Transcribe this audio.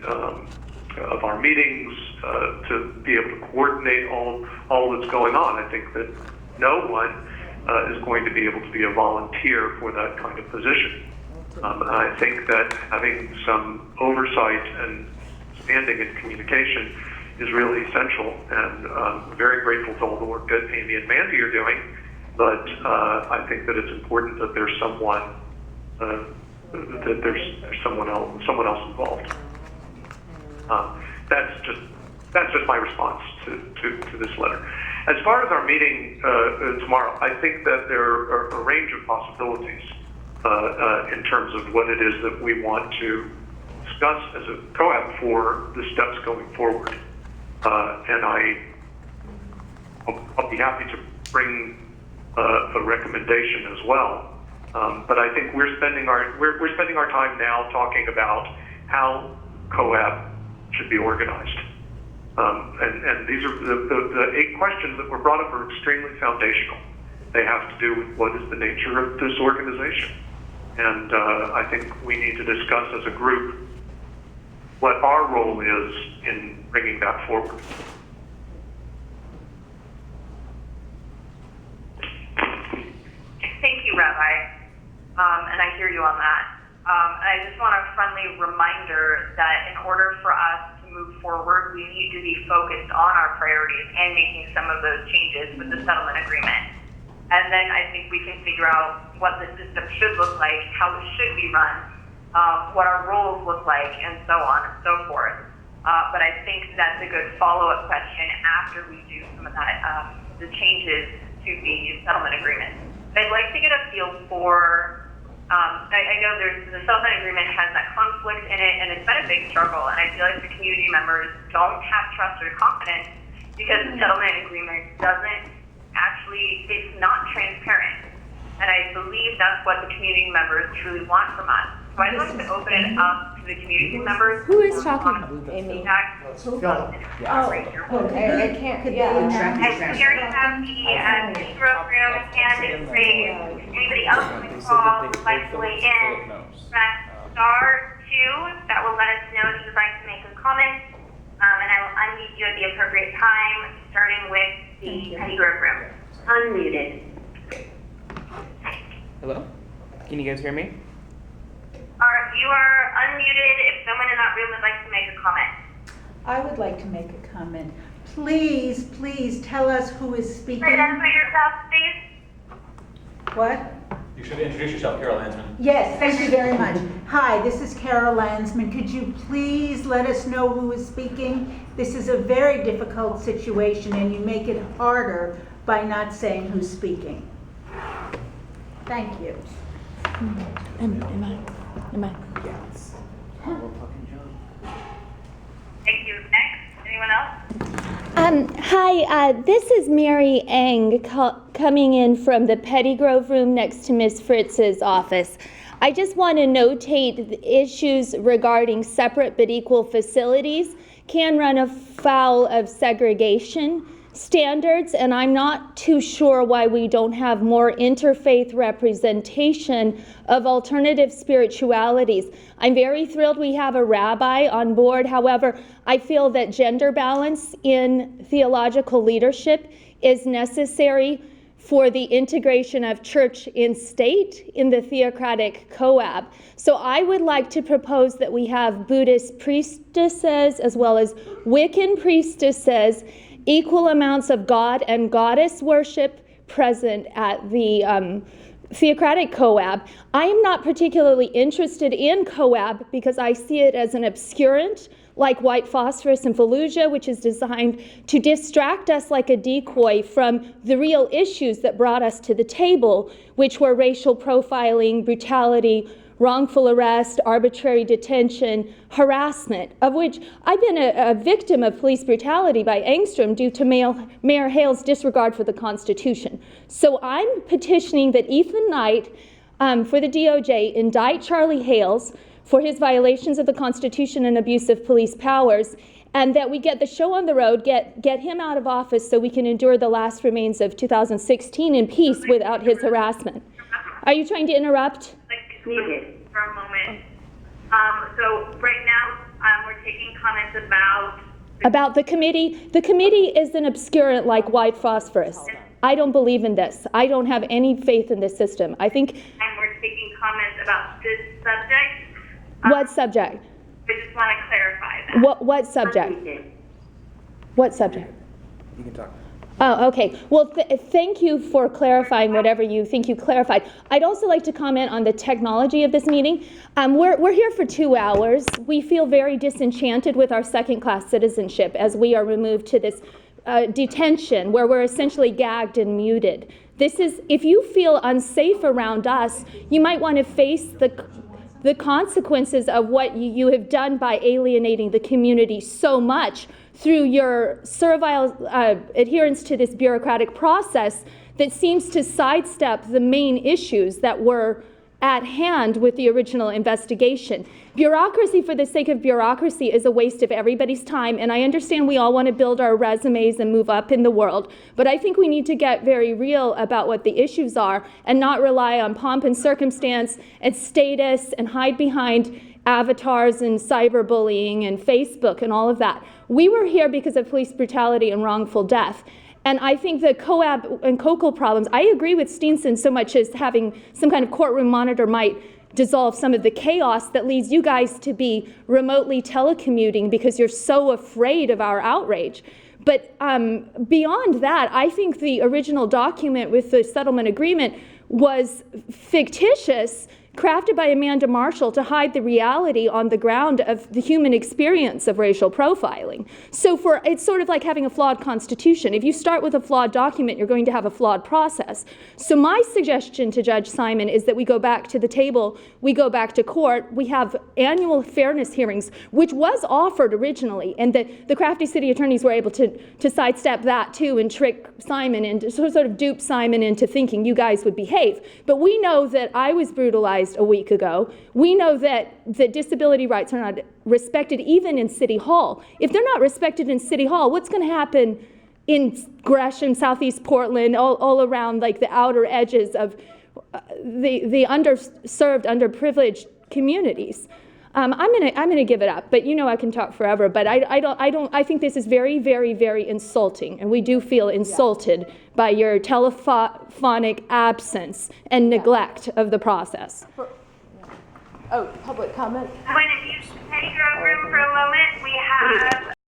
of our meetings, to be able to coordinate all that's going on. I think that no one is going to be able to be a volunteer for that kind of position. And I think that having some oversight and standing and communication is really essential, and I'm very grateful to all the work that Amy and Mandy are doing, but I think that it's important that there's someone someone else involved. That's just my response to this letter. As far as our meeting tomorrow, I think that there are a range of possibilities in terms of what it is that we want to discuss as a COAB for the steps going forward. And I'll be happy to bring a recommendation as well. But I think we're spending our time now talking about how COAB should be organized. And these are the 8 questions that were brought up are extremely foundational. They have to do with what is the nature of this organization. And I think we need to discuss as a group what our role is in bringing that forward. Thank you, Rabbi. And I hear you on that. I just want a friendly reminder that in order for us to move forward, we need to be focused on our priorities and making some of those changes with the settlement agreement. And then I think we can figure out what the system should look like, how it should be run, what our roles look like, and so on and so forth. But I think that's a good follow-up question after we do some of that, the changes to the settlement agreement. I'd like to get a feel for, I know the settlement agreement has that conflict in it, and it's been a big struggle, and I feel like the community members don't have trust or confidence because the settlement agreement it's not transparent. And I believe that's what the community members truly want from us. So I'd like to open it up to the community members. Who is talking? Amy. I can't. And here you have the program hand is raised. Anybody else on the call would like to weigh in? Press *2. That will let us know that you'd like to make a comment. And I will unmute you at the appropriate time, starting with the Petty Grove room. Unmuted. Hello? Can you guys hear me? You are unmuted if someone in that room would like to make a comment. I would like to make a comment. Please tell us who is speaking. Identify yourself, please. What? You should introduce yourself, Carol Landsman. Yes, thank you very much. Hi, this is Carol Landsman. Could you please let us know who is speaking? This is a very difficult situation, and you make it harder by not saying who's speaking. Thank you. Am I? Yes. Thank you. Next, anyone else? Hi, this is Mary Eng coming in from the Petty Grove room next to Ms. Fritz's office. I just want to notate the issues regarding separate but equal facilities can run afoul of segregation standards, and I'm not too sure why we don't have more interfaith representation of alternative spiritualities. I'm very thrilled we have a rabbi on board. However, I feel that gender balance in theological leadership is necessary for the integration of church and state in the theocratic COAB. So I would like to propose that we have Buddhist priestesses as well as Wiccan priestesses, equal amounts of God and goddess worship present at the theocratic COAB. I am not particularly interested in COAB because I see it as an obscurant, like white phosphorus and Fallujah, which is designed to distract us like a decoy from the real issues that brought us to the table, which were racial profiling, brutality, wrongful arrest, arbitrary detention, harassment, of which I've been a victim of police brutality by Engstrom due to Mayor Hale's disregard for the Constitution. So I'm petitioning that Ethan Knight for the DOJ indict Charlie Hales for his violations of the Constitution and abuse of police powers, and that we get the show on the road, get him out of office so we can endure the last remains of 2016 in peace without his harassment. Are you trying to interrupt? Muted for a moment. So right now, comments About the committee. The committee is an obscurant like white phosphorus. I don't believe in this. I don't have any faith in this system. I think. And we're taking comments about this subject. What subject? I just want to clarify that. What subject? What subject? You can talk. Oh, okay. Well, thank you for clarifying whatever you think you clarified. I'd also like to comment on the technology of this meeting. We're here for 2 hours. We feel very disenchanted with our second-class citizenship as we are removed to this detention where we're essentially gagged and muted. This is, if you feel unsafe around us, you might want to face the consequences of what you have done by alienating the community so much through your servile adherence to this bureaucratic process that seems to sidestep the main issues that were at hand with the original investigation. Bureaucracy for the sake of bureaucracy is a waste of everybody's time, and I understand we all want to build our resumes and move up in the world, but I think we need to get very real about what the issues are and not rely on pomp and circumstance and status and hide behind avatars and cyberbullying and Facebook and all of that. We were here because of police brutality and wrongful death. And I think the COAB and COCL problems, I agree with Steenson so much as having some kind of courtroom monitor might dissolve some of the chaos that leads you guys to be remotely telecommuting because you're so afraid of our outrage. But beyond that, I think the original document with the settlement agreement was fictitious, crafted by Amanda Marshall to hide the reality on the ground of the human experience of racial profiling. So it's sort of like having a flawed constitution. If you start with a flawed document, you're going to have a flawed process. So my suggestion to Judge Simon is that we go back to the table, we go back to court, we have annual fairness hearings, which was offered originally, and the crafty city attorneys were able to sidestep that too and trick Simon and sort of dupe Simon into thinking you guys would behave. But we know that I was brutalized a week ago. We know that disability rights are not respected even in City Hall. If they're not respected in City Hall, what's going to happen in Gresham, Southeast Portland, all around like the outer edges of the underserved, underprivileged communities? I'm gonna give it up, but you know I can talk forever. But I think this is very, very, very insulting, and we do feel insulted by your telephonic absence and neglect of the process. Oh, public comment? When if you take your room for a moment, we have